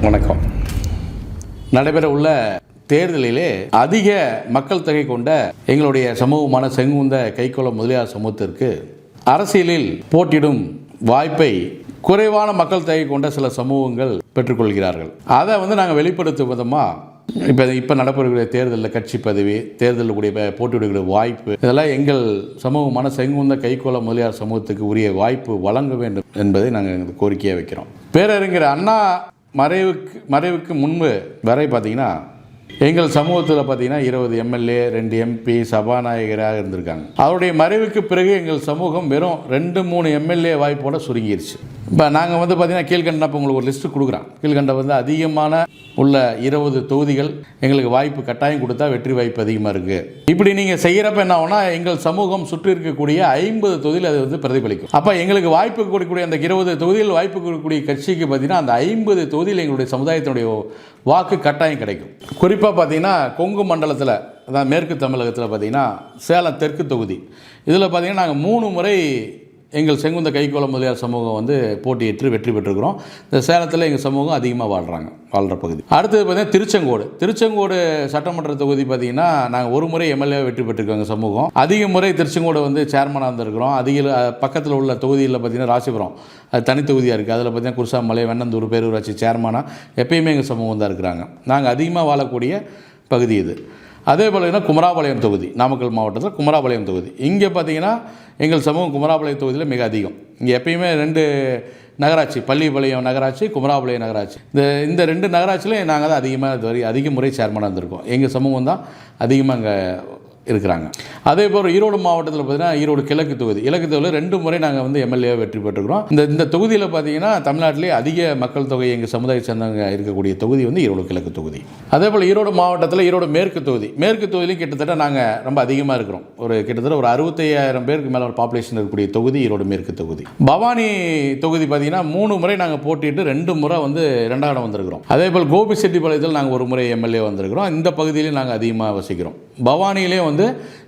வணக்கம். நடைபெற உள்ள தேர்தலிலே அதிக மக்கள் தொகை கொண்ட எங்களுடைய சமூகமான செங்குந்த கைக்கோள முதலியார் சமூகத்திற்கு அரசியலில் போட்டியிடும் வாய்ப்பை குறைவான மக்கள் தொகை கொண்ட சில சமூகங்கள் பெற்றுக்கொள்கிறார்கள். அதை நாங்கள் வெளிப்படுத்தும் விதமாக இப்போ நடைபெறக்கூடிய தேர்தலில் கட்சி பதவி, தேர்தலில் கூடிய போட்டியிடக்கூடிய வாய்ப்பு, இதெல்லாம் எங்கள் சமூகமான செங்குந்த கைக்கோள முதலியார் சமூகத்துக்கு உரிய வாய்ப்பு வழங்க வேண்டும் என்பதை நாங்கள் கோரிக்கையாக வைக்கிறோம். பேரறிஞர் அண்ணா மறைவுக்கு முன்பு வரை பார்த்திங்கன்னா எங்கள் சமூகத்தில் பார்த்திங்கன்னா 20 எம்எல்ஏ, 2 எம்பி சபாநாயகராக இருந்திருக்காங்க. அவருடைய மறைவுக்கு பிறகு எங்கள் சமூகம் வெறும் 2-3 எம்எல்ஏ வாய்ப்போடு சுருங்கிருச்சு. இப்போ நாங்கள் பார்த்திங்கன்னா கீழ்கண்ட உங்களுக்கு ஒரு லிஸ்ட்டு கொடுக்குறோம். கீழ்கண்ட அதிகமான உள்ள 20 தொகுதிகள் எங்களுக்கு வாய்ப்பு கட்டாயம் கொடுத்தா வெற்றி வாய்ப்பு அதிகமாக இருக்குது. இப்படி நீங்கள் செய்கிறப்ப என்ன ஆகும்னா எங்கள் சமூகம் சுற்றி இருக்கக்கூடிய 50 தொகுதியில் அது பிரதிபலிக்கும். அப்போ எங்களுக்கு வாய்ப்பு கொடுக்கக்கூடிய அந்த 20 தொகுதியில் வாய்ப்பு கொடுக்கக்கூடிய கட்சிக்கு பார்த்திங்கன்னா அந்த 50 தொகுதியில் எங்களுடைய சமுதாயத்தினுடைய வாக்கு கட்டாயம் கிடைக்கும். குறிப்பாக பார்த்திங்கன்னா கொங்கு மண்டலத்தில், அதாவது மேற்கு தமிழகத்தில் பார்த்திங்கன்னா சேலம் தெற்கு தொகுதி, இதில் பார்த்திங்கன்னா நாங்கள் 3 முறை எங்கள் செங்குந்த கைக்கோள முதலியார் சமூகம் போட்டியிட்டு வெற்றி பெற்றிருக்கிறோம். இந்த சேலத்தில் எங்கள் சமூகம் அதிகமாக வாழ்கிற பகுதி. அடுத்தது பார்த்திங்கன்னா திருச்செங்கோடு சட்டமன்ற தொகுதி பார்த்திங்கன்னா நாங்கள் 1 முறை எம்எல்ஏ வெற்றி பெற்றிருக்கோம். எங்கள் சமூகம் அதிக முறை திருச்செங்கோடு சேர்மனாக இருந்திருக்கிறோம். பக்கத்தில் உள்ள தொகுதியில் பார்த்திங்கன்னா ராசிபுரம், அது தனி தொகுதியாக இருக்குது. அதில் பார்த்திங்கன்னா குருசாமலை, வெண்ணந்தூர் பேரூராட்சி சேர்மனாக எப்பயுமே எங்கள் சமூகம் தான் இருக்கிறாங்க. நாங்கள் அதிகமாக வாழக்கூடிய பகுதி இது. அதே போல் குமராபாளையம் தொகுதி, நாமக்கல் மாவட்டத்தில் குமராபாளையம் தொகுதி, இங்கே பார்த்திங்கன்னா எங்கள் சமூகம் குமராபாளையம் தொகுதியில் மிக அதிகம். இங்கே எப்பயுமே 2 நகராட்சி, பள்ளிப்பாளையம் நகராட்சி, குமராபாளையம் நகராட்சி, இந்த 2 நகராட்சியிலையும் நாங்கள் தான் அதிக முறை சேர்மனாக இருந்திருக்கோம். எங்கள் சமூகம் தான் அதிகமாக அங்கே இருக்கிறாங்க. அதே போல் ஈரோடு மாவட்டத்தில் பார்த்திங்கன்னா ஈரோடு கிழக்கு தொகுதியில் 2 முறை நாங்கள் எம்எல்ஏ வெற்றி பெற்றுக்கிறோம். இந்த தொகுதியில் பார்த்திங்கன்னா தமிழ்நாட்டிலே அதிக மக்கள் தொகை எங்கள் சமுதாயத்தை சேர்ந்தவங்க இருக்கக்கூடிய தொகுதி ஈரோடு கிழக்கு தொகுதி. அதே போல் ஈரோடு மாவட்டத்தில் ஈரோடு மேற்கு தொகுதியிலையும் கிட்டத்தட்ட நாங்கள் ரொம்ப அதிகமாக இருக்கிறோம். கிட்டத்தட்ட ஒரு 65,000 பேருக்கு மேலே ஒரு பாப்புலேஷன் இருக்கக்கூடிய தொகுதி ஈரோடு மேற்கு தொகுதி. பவானி தொகுதி பார்த்திங்கன்னா 3 முறை நாங்கள் போட்டிட்டு 2 முறை 2ஆம் இடம் வந்திருக்கிறோம். அதே போல் கோபிச்செட்டிப்பாளையத்தில் நாங்கள் 1 முறை எம்எல்ஏ வந்திருக்கிறோம். இந்த பகுதியிலையும் நாங்கள் அதிகமாக வசிக்கிறோம். பவானியிலே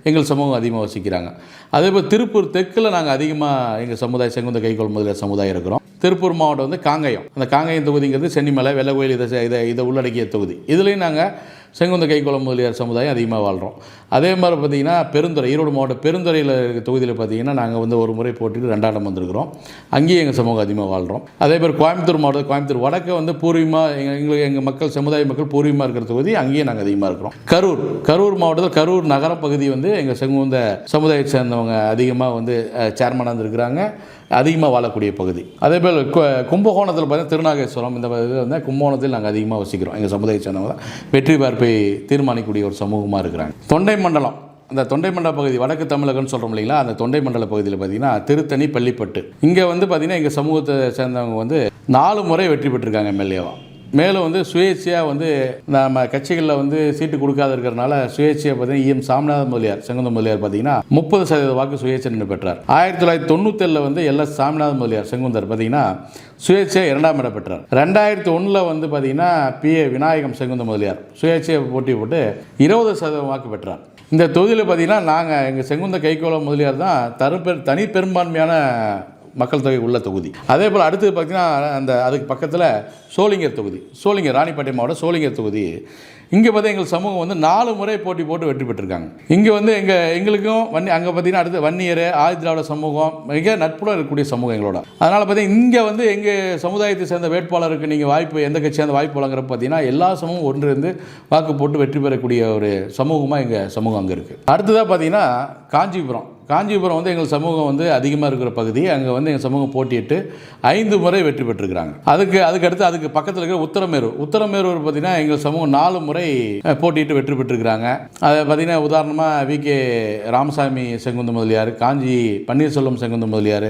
எங்கள் சமூகம் அதிகமாக வசிக்கிறாங்க. அதே போல் திருப்பூர் தெற்கில் நாங்கள் அதிகமாக எங்கள் சமுதாயம் செங்குந்த கைக்கோள முதலியார் சமுதாயம் இருக்கிறோம். திருப்பூர் மாவட்டம் காங்கயம், அந்த காங்கயம் தொகுதிங்கிறது சென்னிமலை, வெள்ளக்கோயில் இதை உள்ளடக்கிய தொகுதி. இதுலேயும் நாங்கள் செங்குந்த கைக்கோள முதலியார் சமுதாயம் அதிகமாக வாழ்கிறோம். அதே மாதிரி பார்த்திங்கன்னா பெருந்துறை, ஈரோடு மாவட்டம் பெருந்துறையில் இருக்க தொகுதியில் பார்த்திங்கன்னா நாங்கள் 1 முறை போட்டிட்டு 2ஆம் இடம் வந்திருக்கிறோம். அங்கேயும் எங்கள் சமூகம் அதிகமாக வாழ்கிறோம். அதே மாதிரி கோயம்புத்தூர் மாவட்டம், கோயம்புத்தூர் வடக்கு பூர்வீகமாக எங்கள் மக்கள் சமுதாய மக்கள் பூர்வீகமாக இருக்கிற தொகுதி, அங்கேயும் நாங்கள் அதிகமாக இருக்கிறோம். கரூர் மாவட்டத்தில் கரூர் நகர பகுதி எங்கள் செங்குந்த சமுதாயத்தை சேர்ந்தவங்க அதிகமாக சேர்மனாக இருந்திருக்கிறாங்க, அதிகமாக வாழக்கூடிய பகுதி. அதே போல் கும்பகோணத்தில் பார்த்திங்கன்னா திருநாகேஸ்வரம், இந்த இது கும்பகோணத்தில் நாங்கள் அதிகமாக வசிக்கிறோம். எங்கள் சமுதாயத்தை சேர்ந்தவங்க தான் வெற்றி வாய்ப்பை தீர்மானிக்கக்கூடிய ஒரு சமூகமாக இருக்கிறாங்க. தொண்டை மண்டலம், அந்த தொண்டை மண்டல பகுதி வடக்கு தமிழகம்னு சொல்கிறோம் இல்லைங்களா, அந்த தொண்டை மண்டல பகுதியில் பார்த்திங்கன்னா திருத்தணி, பள்ளிப்பட்டு, இங்கே பார்த்திங்கன்னா எங்கள் சமூகத்தை சேர்ந்தவங்க 4 முறை வெற்றி பெற்றிருக்காங்க எம்எல்ஏவா. மேலும் சுயேட்சையாக நம்ம கட்சிகளில் சீட்டு கொடுக்காத இருக்கிறனால சுயேட்சையாக பார்த்தீங்கன்னா EM சாமிநாத முதலியார், செங்குந்த முதலியார் பார்த்திங்கன்னா 30% வாக்கு சுயேட்சை நின்று பெற்றார். 1997 LS சாமிநாத முதலியார் செங்குந்தர் பார்த்திங்கன்னா சுயேட்சை 2ஆம் இடம் பெற்றார். 2001 பார்த்திங்கன்னா PA விநாயகம் செங்குந்த முதலியார் சுயேட்சையை போட்டு 20% வாக்கு பெற்றார். இந்த தொகுதியில் பார்த்திங்கன்னா நாங்கள் எங்கள் செங்குந்த கைக்கோள முதலியார் தான் தனி பெரும்பான்மையான மக்கள் தொகை உள்ள தொகுதி. அதே போல் அடுத்தது பார்த்திங்கன்னா அதுக்கு பக்கத்தில் சோளிங்கர் ராணிப்பேட்டை மாவட்டம் சோளிங்கர் தொகுதி, இங்கே எங்கள் சமூகம் 4 முறை போட்டு வெற்றி பெற்றிருக்காங்க. இங்கே எங்களுக்கும் அங்கே பார்த்திங்கன்னா அடுத்து வன்னியர், ஆதிதிராவிட சமூகம் மிக நட்புடன் இருக்கக்கூடிய சமூகம் எங்களோட. அதனால் பார்த்திங்கன்னா இங்கே எங்கள் சமுதாயத்தை சேர்ந்த வேட்பாளருக்கு நீங்கள் வாய்ப்பு, எந்த கட்சியாக வாய்ப்பு வழங்குறப்ப பார்த்திங்கன்னா எல்லா சமூகம் ஒன்றிருந்து வாக்கு போட்டு வெற்றி பெறக்கூடிய ஒரு சமூகமாக எங்கள் சமூகம் அங்கே இருக்குது. அடுத்ததாக பார்த்திங்கன்னா காஞ்சிபுரம் எங்கள் சமூகம் அதிகமாக இருக்கிற பகுதி. அங்கே எங்கள் சமூகம் போட்டியிட்டு 5 முறை வெற்றி பெற்றிருக்கிறாங்க. அதுக்கு பக்கத்தில் இருக்கிற உத்தரமேரூர் பார்த்திங்கன்னா எங்கள் சமூகம் 4 முறை போட்டியிட்டு வெற்றி பெற்றிருக்கிறாங்க. அதை பார்த்திங்கன்னா உதாரணமாக VK ராமசாமி செங்குந்த முதலியார், காஞ்சி பன்னீர்செல்வம் செங்குந்த முதலியார்,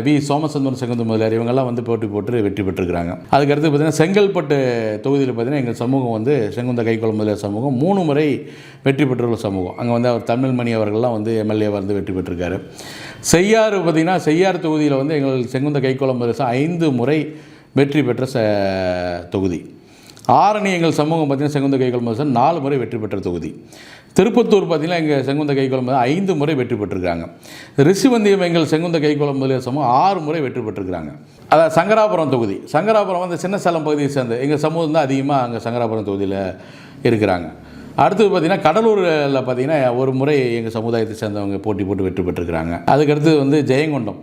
V சோமசுந்தரம் செங்குந்த முதலியார், இவங்கெல்லாம் போட்டு வெற்றி பெற்றிருக்கிறாங்க. அதுக்கடுத்து பார்த்திங்கன்னா செங்கல்பட்டு தொகுதியில் பார்த்திங்கன்னா எங்கள் சமூகம் செங்குந்த கைக்கோள முதலியார் சமூகம் 3 முறை வெற்றி பெற்றுள்ள சமூகம். அங்கே அவர் தமிழ்மணி அவர்கள்லாம் எம்எல்ஏ வெற்றி பெற்றிருக்காரு. செய்யாறு பார்த்திங்கன்னா செய்யாறு தொகுதியில் எங்கள் செங்குந்த கைக்கோள முதலியார் 5 முறை வெற்றி பெற்ற தொகுதி. ஆரணி எங்கள் சமூகம் பார்த்திங்கன்னா செங்குந்த கைக்கொள்ளும் முதலியார் 4 முறை வெற்றி பெற்ற தொகுதி. திருப்பத்தூர் பார்த்திங்கன்னா எங்கள் செங்குந்த கைக்கொள்ளும் முதலியார் 5 முறை வெற்றி பெற்றிருக்காங்க. ரிஷிவந்தியம் எங்கள் செங்குந்த கைக்கொள்ளும் முதலியார் சமூகம் 6 முறை வெற்றி பெற்றிருக்கிறாங்க. அதாவது சங்கராபுரம் தொகுதி, சங்கராபுரம் வந்து சின்ன சேலம் பகுதியை சேர்ந்த எங்கள் சமூகம் தான் அதிகமாக அங்கே சங்கராபுரம் தொகுதியில் இருக்கிறாங்க. அடுத்தது பார்த்திங்கன்னா கடலூரில் பார்த்திங்கன்னா ஒரு முறை எங்கள் சமுதாயத்தை சேர்ந்தவங்க போட்டி போட்டு வெற்றி பெற்றிருக்கிறாங்க. அதுக்கடுத்தது வந்து ஜெயங்கொண்டம்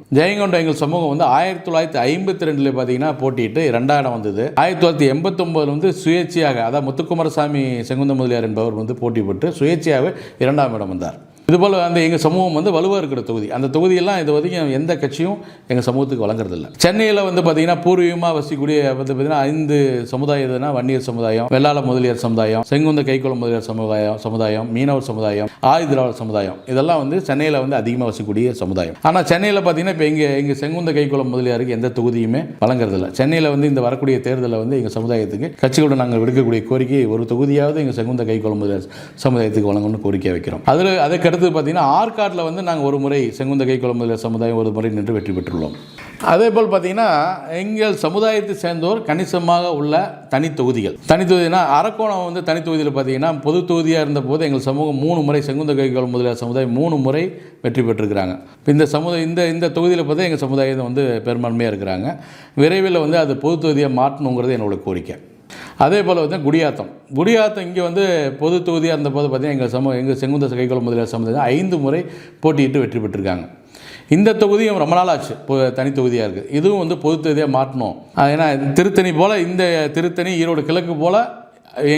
எங்கள் சமூகம் வந்து 1952 பார்த்திங்கன்னா போட்டிட்டு 2ஆம் இடம் வந்தது. 1989 வந்து சுயேட்சையாக, அதாவது முத்துக்குமாரசாமி செங்குந்த முதலியார் என்பவர் வந்து போட்டி போட்டு சுயேட்சையாக 2ஆம் இடம் வந்தார். இதுபோல் அந்த எங்கள் சமூகம் வந்து வலுவாக இருக்கிற தொகுதி. அந்த தொகுதியெல்லாம் இது வரைக்கும் எந்த கட்சியும் எங்கள் சமூகத்துக்கு வழங்குறதில்லை. சென்னையில் வந்து பார்த்திங்கன்னா பூர்வீகமாக வசிக்கூடிய வந்து பார்த்திங்கன்னா 5 சமுதாயம் எதுனா வன்னியர் சமுதாயம், வெள்ளாள முதலியார் சமுதாயம், செங்குந்த கைக்கொள்ளும் முதலியார் சமுதாயம், மீனவர் சமுதாயம், ஆதிதிராவிடர் சமுதாயம், இதெல்லாம் வந்து சென்னையில் வந்து அதிகமாக வசிக்கக்கூடிய சமுதாயம். ஆனால் சென்னையில் பார்த்திங்கன்னா இப்போ எங்கள் செங்குந்த கைக்கொள்ளும் முதலியாருக்கு எந்த தொகுதியுமே வழங்குறதில்லை. சென்னையில் வந்து இந்த வரக்கூடிய தேர்தலில் வந்து எங்கள் சமுதாயத்துக்கு கட்சிகளுடன் நாங்கள் விடுக்கக்கூடிய கோரிக்கை, ஒரு தொகுதியாவது எங்கள் செங்குந்த கைக்கொள்ளும் முதலியார் சமுதாயத்துக்கு வழங்கணும்னு கோரிக்கை வைக்கிறோம். அதுக்கு அடுத்து பார்த்தீங்கன்னா ஆற்காட்டில் வந்து நாங்கள் ஒரு முறை செங்குந்த கைக்கொள்ளும் முதலியார் சமுதாயம் ஒரு முறை நின்று வெற்றி பெற்றுள்ளோம். அதே போல் பார்த்தீங்கன்னா எங்கள் சமுதாயத்தை சேர்ந்தோர் கணிசமாக உள்ள தனித்தொகுதினா அரக்கோணம் வந்து தனித்தொகுதியில் பார்த்தீங்கன்னா பொது தொகுதியாக இருந்த போது எங்கள் சமூகம் 3 முறை செங்குந்த கைக்கொள்ளும் முதலியார் சமுதாயம் 3 முறை வெற்றி பெற்றிருக்கிறாங்க. இந்த இந்த தொகுதியில் பார்த்தா எங்கள் சமுதாயம் வந்து பெரும்பான்மையாக இருக்கிறாங்க. விரைவில் வந்து அது பொது தொகுதியாக மாற்றணுங்கிறது என்னோட கோரிக்கை. அதே போல் வந்து குடியாத்தம் இங்கே வந்து பொது தொகுதியாக இருந்தபோது பார்த்திங்கன்னா எங்கள் செங்குந்த கைக்கொள்ளும் முதலியார் சமுதாயம் 5 முறை போட்டியிட்டு வெற்றி பெற்றிருக்காங்க. இந்த தொகுதியும் ரொம்ப நாள் ஆச்சு தனி தொகுதியாக இருக்குது. இதுவும் வந்து பொது தொகுதியாக மாற்றணும். ஏன்னா திருத்தணி போல் இந்த திருத்தணி, ஈரோடு கிழக்கு போல்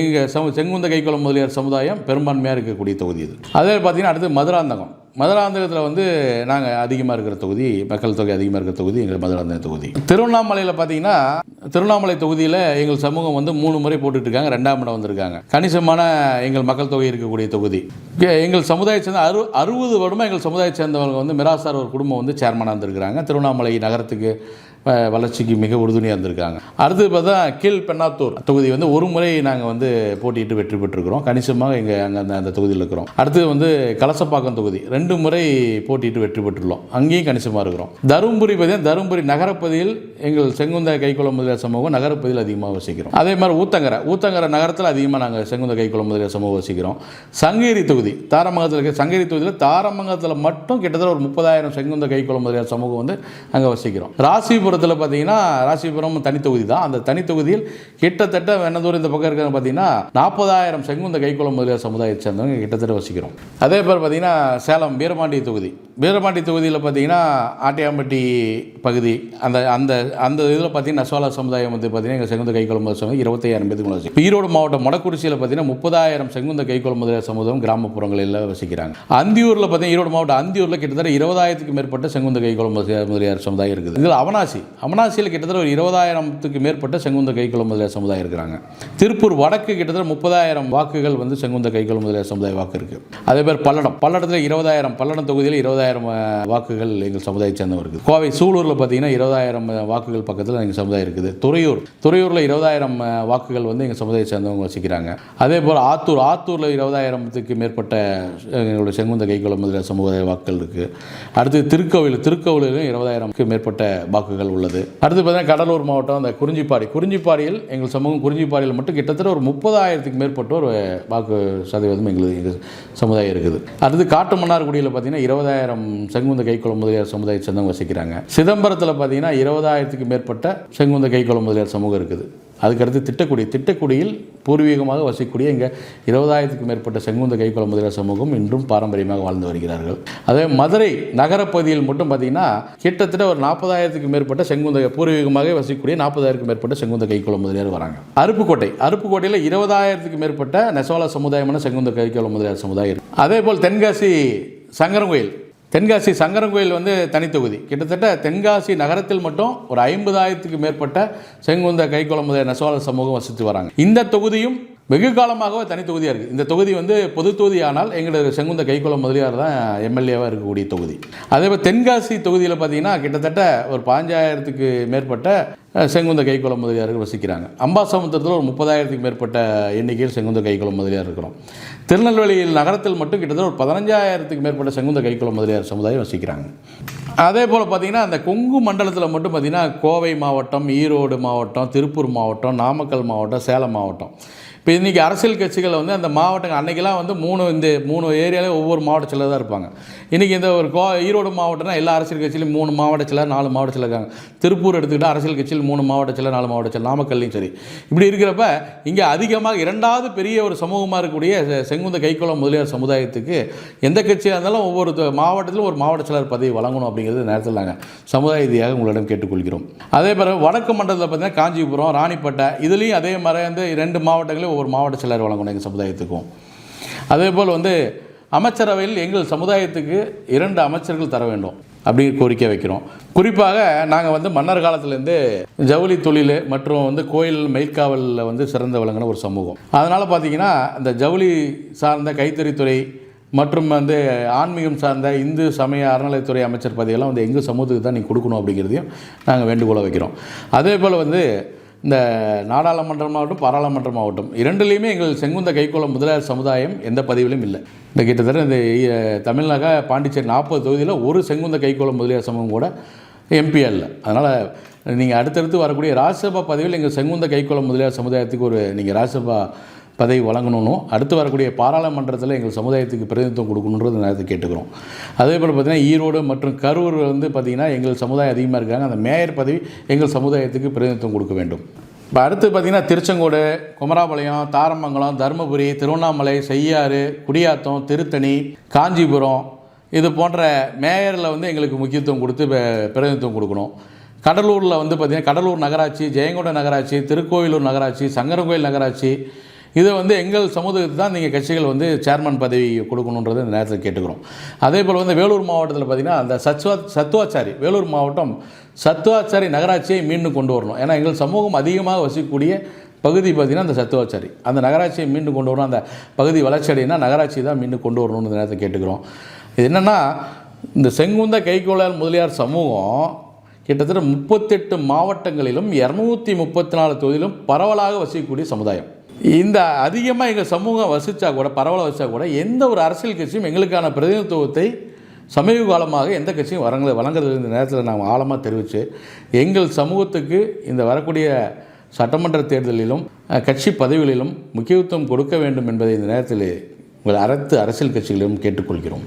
எங்கள் செங்குந்த கைக்கொள்ளும் முதலியார் சமுதாயம் பெரும்பான்மையாக இருக்கக்கூடிய தொகுதி இது. அதே பார்த்திங்கன்னா அடுத்து மதுராந்தகத்தில் வந்து நாங்கள் அதிகமாக இருக்கிற தொகுதி, மக்கள் தொகை அதிகமாக இருக்கிற தொகுதி எங்கள் மதுராந்தகம் தொகுதி. திருவண்ணாமலையில் பார்த்தீங்கன்னா திருவண்ணாமலை தொகுதியில் எங்கள் சமூகம் வந்து 3 முறை போட்டுட்ருக்காங்க, 2ஆம் இடம் வந்திருக்காங்க. கணிசமான எங்கள் மக்கள் தொகை இருக்கக்கூடிய தொகுதி. எங்கள் சமுதாயத்தை சேர்ந்த 60 வருடமாக எங்கள் சமுதாயத்தை சேர்ந்தவங்க வந்து மிராசார் ஒரு குடும்பம் வந்து சேர்மனாக இருந்திருக்கிறாங்க. திருவண்ணாமலை நகரத்துக்கு வளர்ச்சிக்கு மிக உறுதுணையாக இருந்திருக்காங்க. அடுத்தது பார்த்தா கீழ்பெண்ணாத்தூர் தொகுதி வந்து ஒரு முறை நாங்கள் வந்து போட்டியிட்டு வெற்றி பெற்றிருக்கிறோம். கணிசமாக அங்கே அந்த தொகுதியில் இருக்கிறோம். அடுத்தது வந்து கலசப்பாக்கம் தொகுதி 2 முறை போட்டியிட்டு வெற்றி பெற்றுள்ளோம். அங்கேயும் கணிசமாக இருக்கிறோம். தருமபுரி பார்த்தீங்கன்னா தருமபுரி நகரப்பகுதியில் எங்கள் செங்குந்த கைக்கொள்ளும் முதலியார் சமூகம் நகரப்பகுதியில் அதிகமாக வசிக்கிறோம். அதே மாதிரி ஊத்தங்கரை நகரத்தில் அதிகமாக நாங்கள் செங்குந்த கைக்கொள்ளும் முதலியார் சமூகம் வசிக்கிறோம். சங்ககிரி தொகுதி தாரமங்கலத்தில் இருக்க சங்ககிரி தொகுதியில் தாரமங்கலத்தில் மட்டும் கிட்டத்தட்ட ஒரு 30,000 செங்குந்த கைக்கொள்ளும் முதலியார் சமூகம் வந்து அங்கே வசிக்கிறோம். ராசிபுரத்தில் பார்த்தீங்கன்னா ராசிபுரம் தனித்தொகுதி தான். அந்த தனித்தொகுதியில் கிட்டத்தட்ட வெண்ணதூர் இந்த பக்கம் இருக்கிறது பார்த்தீங்கன்னா 40,000 செங்குந்த கைக்கொள்ளும் முதலியார் சமுதாயத்தை சேர்ந்தவங்க கிட்டத்தட்ட வசிக்கிறோம். அதே போல் பார்த்தீங்கன்னா சேலம் வீரபாண்டி தொகுதியில் பார்த்தீங்கன்னா ஆட்டியாம்பட்டி பகுதி அந்த இதில் பார்த்தீங்கன்னா நெசவாள சமுதாயம் வந்து பார்த்தீங்கன்னா எங்கள் செங்குந்த கைக்கொள்ளும் முதலியார் சமுதாயம் 25,000 பேருக்கு வசிக்கும். ஈரோடு மாவட்டம் மொடக்குறிச்சியில் பார்த்தீங்கன்னா 30,000 செங்குந்த கைக்கொள்ளும் முதலியார் சமுதாயம் கிராமப்புறங்களில் வசிக்கிறாங்க. அந்தியூரில் பார்த்தீங்கன்னா ஈரோடு மாவட்டம் அந்தியூரில் கிட்டத்தட்ட 20,000க்கு மேற்பட்ட செங்குந்த கைக்கொள்ளும் முதலியார் சமுதாயம் இருக்குது. இதில் அவனாசியில் கிட்டத்தட்ட ஒரு 20,000க்கு மேற்பட்ட செங்குந்த கைக்கொள்ளும் முதலியார் சமுதாயம் இருக்கிறாங்க. திருப்பூர் வடக்கு கிட்டத்தட்ட 30,000 வாக்குகள் வந்து செங்குந்த கைக்கொள்ளும் முதலியார் சமுதாய வாக்கு இருக்குது. அதே பேர் பல்லடத்தில் 20,000, பல்லடம் தொகுதியில் 20,000 வாக்குகள் எங்கள் சமுதாயத்தை சேர்ந்தவர் இருக்குது. கோவை சூலூரில் பார்த்தீங்கன்னா 20,000 வாக்குகள் பக்கத்தில் எங்கள் சமுதாயம் இருக்குது. துறையூரில் 20,000 வாக்குகள் வந்து எங்கள் சமுதாயத்தை சேர்ந்தவங்க வசிக்கிறாங்க. அதே போல் ஆத்தூரில் 20,000க்கு மேற்பட்ட எங்களுடைய செங்குந்த கைக்கொள்ளும் முதலியார் சமுதாய வாக்குகள் இருக்குது. அடுத்து திருக்கோவிலும் 20,000க்கு மேற்பட்ட வாக்குகள் உள்ளது. அடுத்து பார்த்தீங்கன்னா கடலூர் மாவட்டம் அந்த குறிஞ்சிப்பாடியில் எங்கள் சமூகம் குறிஞ்சிப்பாடியில் மட்டும் கிட்டத்தட்ட ஒரு 30,000க்கு மேற்பட்டோர் வாக்கு சதவீதம் எங்கள் சமுதாயம் இருக்குது. அடுத்து காட்டுமன்னார்குடியில் பார்த்தீங்கன்னா 20,000 செங்குந்த கைக்கொள்ளும் முதலியார் சமுதாயத்தை சேர்ந்தவங்க வசிக்கிறாங்க. சிதம்பரத்தில் பார்த்தீங்கன்னா 20,000க்கு மேற்பட்ட செங்குந்த கைக்கொள்ளும் முதலியார் சமூகம் இருக்குது. அதுக்கடுத்து திட்டக்குடியில் பூர்வீகமாக வசிக்கக்கூடிய இங்கே 20,000க்கு மேற்பட்ட செங்குந்த கைக்கொள்ளும் முதலியார் சமூகம் இன்றும் பாரம்பரியமாக வாழ்ந்து வருகிறார்கள். அதே மதுரை நகரப்பகுதியில் மட்டும் பார்த்தீங்கன்னா கிட்டத்தட்ட ஒரு 40,000க்கு மேற்பட்ட செங்குந்த பூர்வீகமாக வசிக்கக்கூடிய 40,000க்கு மேற்பட்ட செங்குந்த கைக்கொள்ளும் முதலியார் வராங்க. அருப்புக்கோட்டையில் 20,000க்கு மேற்பட்ட நெசவாள சமுதாயமான செங்குந்த கைக்கொள்ளும் முதலியார் சமுதாயம். அதே போல் தென்காசி சங்கரன்கோயில் வந்து தனித்தொகுதி. கிட்டத்தட்ட தென்காசி நகரத்தில் மட்டும் ஒரு 50,000க்கு மேற்பட்ட செங்குந்த கைக்கொள்ளும் முதலியார் நெசவாள சமூகம் வசித்து வராங்க. இந்த தொகுதியும் வெகு காலமாகவே தனித்தொகுதியாக இருக்குது. இந்த தொகுதி வந்து பொது தொகுதி, ஆனால் எங்களோட செங்குந்த கைக்கொள்ளும் முதலியார் தான் எம்எல்ஏவாக இருக்கக்கூடிய தொகுதி. அதே போல் தென்காசி தொகுதியில் பார்த்தீங்கன்னா கிட்டத்தட்ட ஒரு 15,000க்கு மேற்பட்ட செங்குந்த கைக்குளம் முதலியார்கள் வசிக்கிறாங்க. அம்பாசமுத்திரத்தில் ஒரு 30,000க்கு மேற்பட்ட எண்ணிக்கையில் செங்குந்த கைக்குளம் முதலியார் இருக்கிறோம். திருநெல்வேலியில் நகரத்தில் மட்டும் கிட்டத்தட்ட ஒரு 15,000க்கு மேற்பட்ட செங்குந்த கைக்குளம் முதலியார் சமுதாயம் வசிக்கிறாங்க. அதே போல் பார்த்திங்கன்னா அந்த கொங்கு மண்டலத்தில் மட்டும் பார்த்திங்கன்னா கோவை மாவட்டம், ஈரோடு மாவட்டம், திருப்பூர் மாவட்டம், நாமக்கல் மாவட்டம், சேலம் மாவட்டம். இப்போ இன்றைக்கி அரசியல் கட்சிகள் வந்து அந்த மாவட்டங்கள் அன்றைக்கெல்லாம் வந்து 3 ஏரியாவிலே ஒவ்வொரு மாவட்ட செயலர் தான் இருப்பாங்க. இன்றைக்கி இந்த ஒரு ஈரோடு மாவட்டம்னா எல்லா அரசியல் கட்சியிலும் 3 மாவட்ட செயலர் 4 மாவட்ட செயலர் இருக்காங்க. திருப்பூர் எடுத்துக்கிட்டால் அரசியல் கட்சியில் 3 மாவட்ட செயலர் 4 மாவட்ட செயலர், நாமக்கல்லையும் சரி. இப்படி இருக்கிறப்ப இங்கே அதிகமாக 2வது பெரிய ஒரு சமூகமாக இருக்கக்கூடிய செங்குந்த கைக்குளம் முதலியார் சமுதாயத்துக்கு எந்த கட்சியாக இருந்தாலும் ஒவ்வொரு மாவட்டத்திலும் ஒரு மாவட்ட செயலர் பதவி வழங்கணும் அப்படிங்கிறது நேரத்தில் நாங்கள் சமுதாய ரீதியாக உங்களிடம் கேட்டுக்கொள்கிறோம். அதே பிறகு வடக்கு மண்டலத்தில் பார்த்திங்கன்னா காஞ்சிபுரம், ராணிப்பேட்டை, இதுலேயும் அதே மாதிரி வந்து 2 மாவட்டங்களையும் ஒரு மாவட்ட செயலர் வழங்கணும் எங்கள் சமுதாயத்துக்கும். அதே போல் வந்து அமைச்சரவையில் எங்கள் சமுதாயத்துக்கு 2 அமைச்சர்கள் தர வேண்டும் அப்படின்னு கோரிக்கை வைக்கிறோம். குறிப்பாக நாங்கள் வந்து மன்னர் காலத்திலேருந்து ஜவுளி தொழில் மற்றும் வந்து கோயில் மெய்க்காவலில் வந்து சிறந்த விளங்கின ஒரு சமூகம். அதனால் பார்த்திங்கன்னா இந்த ஜவுளி சார்ந்த கைத்தறித்துறை மற்றும் வந்து ஆன்மீகம் சார்ந்த இந்து சமய அறநிலைத்துறை அமைச்சர் பதவியெல்லாம் வந்து எங்கள் சமூகத்துக்கு தான் நீங்கள் கொடுக்கணும் அப்படிங்கிறதையும் நாங்கள் வேண்டுகோளை வைக்கிறோம். அதே போல் வந்து இந்த நாடாளுமன்றமாகட்டும் பாராளுமன்றமாகட்டும் 2லேயுமே எங்கள் செங்குந்த கைக்குளம் முதலியார் சமுதாயம் எந்த பதிவிலும் இல்லை. இந்த கிட்டத்தட்ட இந்த தமிழ்நாடு பாண்டிச்சேரி 40 தொகுதியில் ஒரு செங்குந்த கைக்குளம் முதலியார் சமூகம் கூட எம்பியாக இல்லை. அதனால் நீங்கள் அடுத்தடுத்து வரக்கூடிய ராஜ்யசபா பதவியில் எங்கள் செங்குந்த கைக்குளம் முதலியார் சமுதாயத்துக்கு நீங்கள் ராஜ்யசபா பதவி வழங்கணும். அடுத்து வரக்கூடிய பாராளுமன்றத்தில் எங்கள் சமுதாயத்துக்கு பிரதிநிதித்துவம் கொடுக்கணுன்றது நேரத்தை கேட்டுக்கிறோம். அதே போல் பார்த்திங்கன்னா ஈரோடு மற்றும் கரூர் வந்து பார்த்திங்கன்னா எங்கள் சமுதாயம் அதிகமாக இருக்காங்க. அந்த மேயர் பதவி எங்கள் சமுதாயத்துக்கு பிரதிநிதித்துவம் கொடுக்க வேண்டும். இப்போ அடுத்து பார்த்திங்கன்னா திருச்செங்கோடு, குமராபாளையம், தாரமங்கலம், தருமபுரி, திருவண்ணாமலை, செய்யாறு, குடியாத்தம், திருத்தணி, காஞ்சிபுரம் இது போன்ற மேயரில் வந்து எங்களுக்கு முக்கியத்துவம் கொடுத்து பிரதிநிதித்துவம் கொடுக்கணும். கடலூரில் வந்து பார்த்திங்கன்னா கடலூர் நகராட்சி, ஜெயங்கொண்ட நகராட்சி, திருக்கோயிலூர் நகராட்சி, சங்கரங்கோயில் நகராட்சி இதை வந்து எங்கள் சமூகத்துக்கு தான் நீங்கள் கட்சிகள் வந்து சேர்மன் பதவி கொடுக்கணுன்றது இந்த நேரத்தில் கேட்டுக்கிறோம். அதே போல் வந்து வேலூர் மாவட்டத்தில் பார்த்திங்கன்னா அந்த சத்துவாச்சாரி வேலூர் மாவட்டம் சத்துவாச்சாரி நகராட்சியை மீண்டும் கொண்டு வரணும். ஏன்னா எங்கள் சமூகம் அதிகமாக வசிக்கக்கூடிய பகுதி பார்த்திங்கன்னா அந்த சத்துவாச்சாரி அந்த நகராட்சியை மீண்டும் கொண்டு வரணும். அந்த பகுதி வளர்ச்சி அடையினா நகராட்சி தான் மீண்டும் கொண்டு வரணும்னு இந்த நேரத்தில் கேட்டுக்கிறோம். இது என்னென்னா இந்த செங்குந்த கைக்குளம் முதலியார் சமூகம் கிட்டத்தட்ட 38 மாவட்டங்களிலும் 234 தொகுதியிலும் பரவலாக வசிக்கக்கூடிய சமுதாயம். இந்த அதிகமாக எங்கள் சமூகம் வசித்தா கூட பரவலாக வசித்தா கூட எந்த ஒரு அரசியல் கட்சியும் எங்களுக்கான பிரதிநிதித்துவத்தை சமீப காலமாக எந்த கட்சியும் வழங்குறது இந்த நேரத்தில் நாம் ஆழமாக தெரிவித்து எங்கள் சமூகத்துக்கு இந்த வரக்கூடிய சட்டமன்ற தேர்தலிலும் கட்சி பதவிகளிலும் முக்கியத்துவம் கொடுக்க வேண்டும் என்பதை இந்த நேரத்தில் உங்கள் அனைத்து அரசியல் கட்சிகளிலும் கேட்டுக்கொள்கிறோம்.